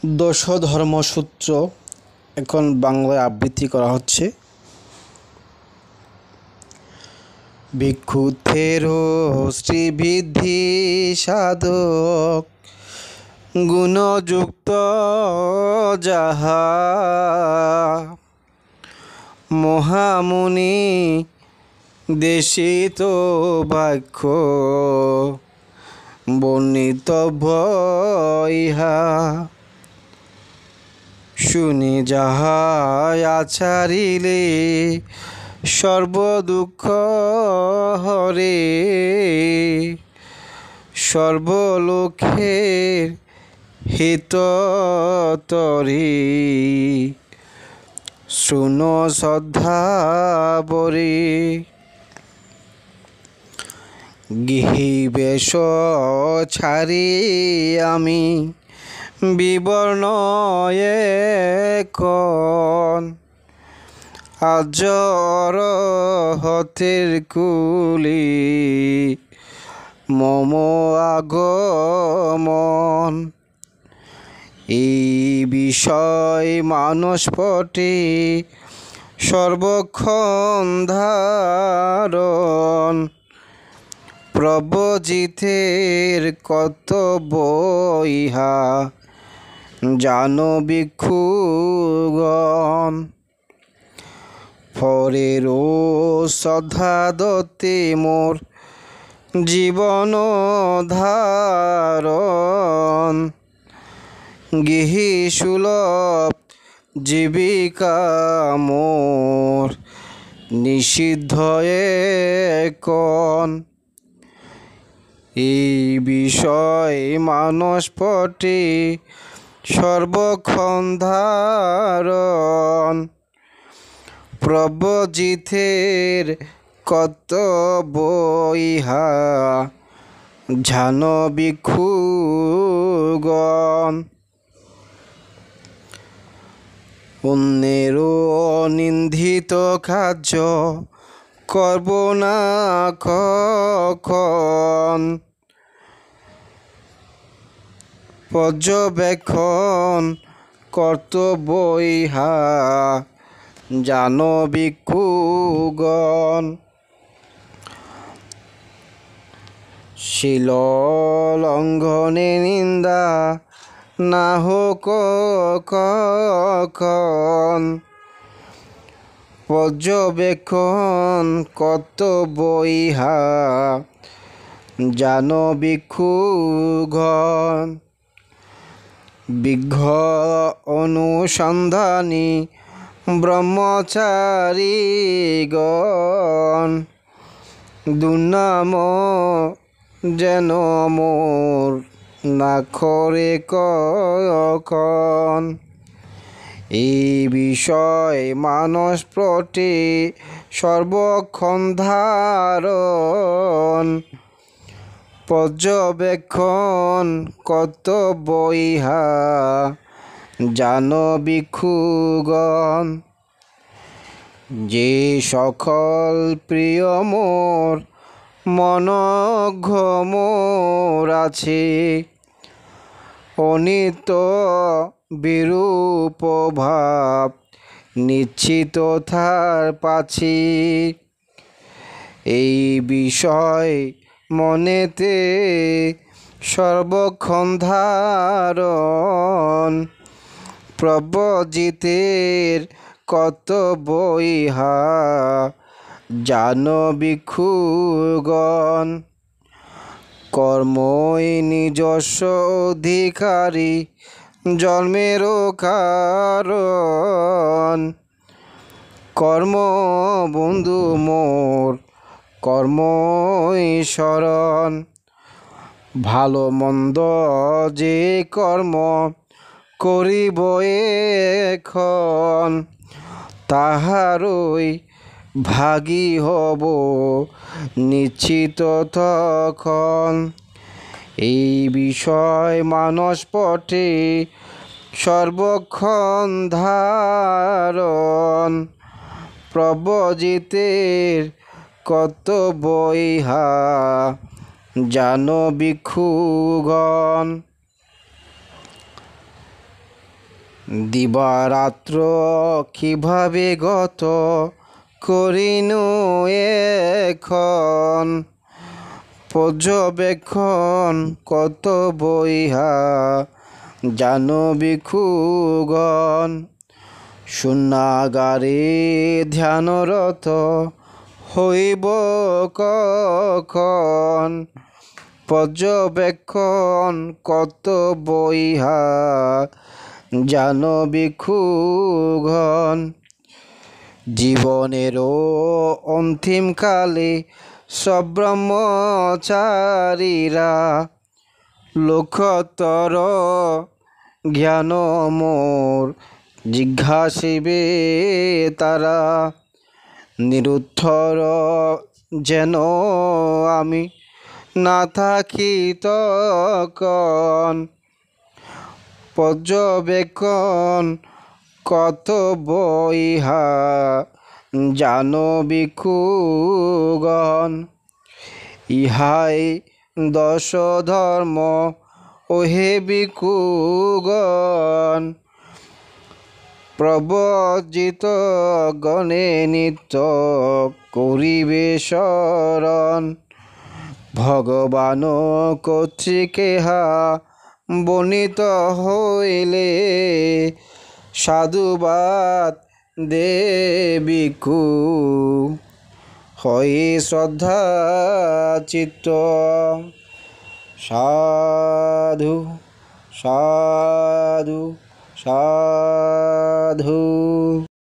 দশ ধর্মসূত্র এখন বাংলায় আবৃত্তি করা হচ্ছে। ভিক্ষুতের শ্রীবৃদ্ধি সাধক গুণযুক্ত যাহা মহামুনি দেশিত বাক্য বর্ণিতব্য ইহা শুনি যাহা আচারিলে সর্বদুঃখ হরে সর্বলোকের হিততরি শৃণু শ্রদ্ধা বরে গৃহী বেশ ছাড়ি আমি বিবর্ণ এখন আজর হতের কুলি মম আগমন এই বিষয় মানসপটে সর্বক্ষণ ধারণ প্রবজিতের কর্তব্য ইহা জানো ভিক্ষুগণ পরের শ্রদ্ধা দত্তে মোর জীবন ধারণ গৃহী সুলভ জীবিকা মোর নিষিদ্ধ এখন এই বিষয় মানসপটে সর্বক্ষণ ধারণ প্রবজিতের কর্তব্য ইহা জানো ভিক্ষুগণ অন্যের নিন্দিত কার্য করব না কখন পর্যবেক্ষণ কর্তব্য ইহা জানো ভিক্ষুগণ শীল লঙ্ঘনে নিন্দা না হোক কখন পর্যবেক্ষণ কর্তব্য ইহা জানো ভিক্ষুগণ বিঘ্ন অনুসন্ধানী ব্রহ্মচারীগণ দুর্নাম যেন মোর না করে কখন এই বিষয় মানসপটে সর্বক্ষণ ধারণ পর্যবেক্ষণ কর্তব্য ইহা জানো ভিক্ষুগণ যে সকল প্রিয় মোর মনঘ মোর আছে অনিত্য বিরূপ ভাব নিশ্চিত থার পাছি এই বিষয় মনেতে সর্বক্ষণ ধারণ প্রবজিতের কর্তব্য ইহা জানো ভিক্ষুগণ কর্মই নিজস্ব অধিকারী জন্মেরও কারণ কর্ম বন্ধু মোর কর্মই শরণ ভালো মন্দ যে কর্ম করিব এখন তাহারই ভাগী হব নিশ্চিত তখন এই বিষয় মানসপটে সর্বক্ষণ ধারণ প্রবজিতের কর্তব্য ইহা জানো ভিক্ষুগণ। দিবারাত্র কিভাবে গত করিনু এখন, পর্যবেক্ষণ কত বইহা জানো ভিক্ষুগণ। শূন্যাগারে ধ্যানরত হইব কখন, পর্যবেক্ষণ কত বইহা জানো ভিক্ষুগণ। জীবনেরও অন্তিমকালে সব ব্রহ্মচারীরা লোকোত্তর জ্ঞান মোর জিজ্ঞাসিবে তারা। নিরুত্তর যেন আমি না থাকি তখন, পর্যবেক্ষণ কত বইহা জানো ভিক্ষুগণ। ইহাই দশ ধর্ম ওহে ভিক্ষুগণ, প্রবর্জিত গণে নিত্য করিবে শরণ। ভগবান কর্তৃক ইহা বর্ণিত হইলে সাধুবাদ দে ভিক্ষু, হয়ে শ্রদ্ধা চিত্ত। সাধু সাধু সাধু।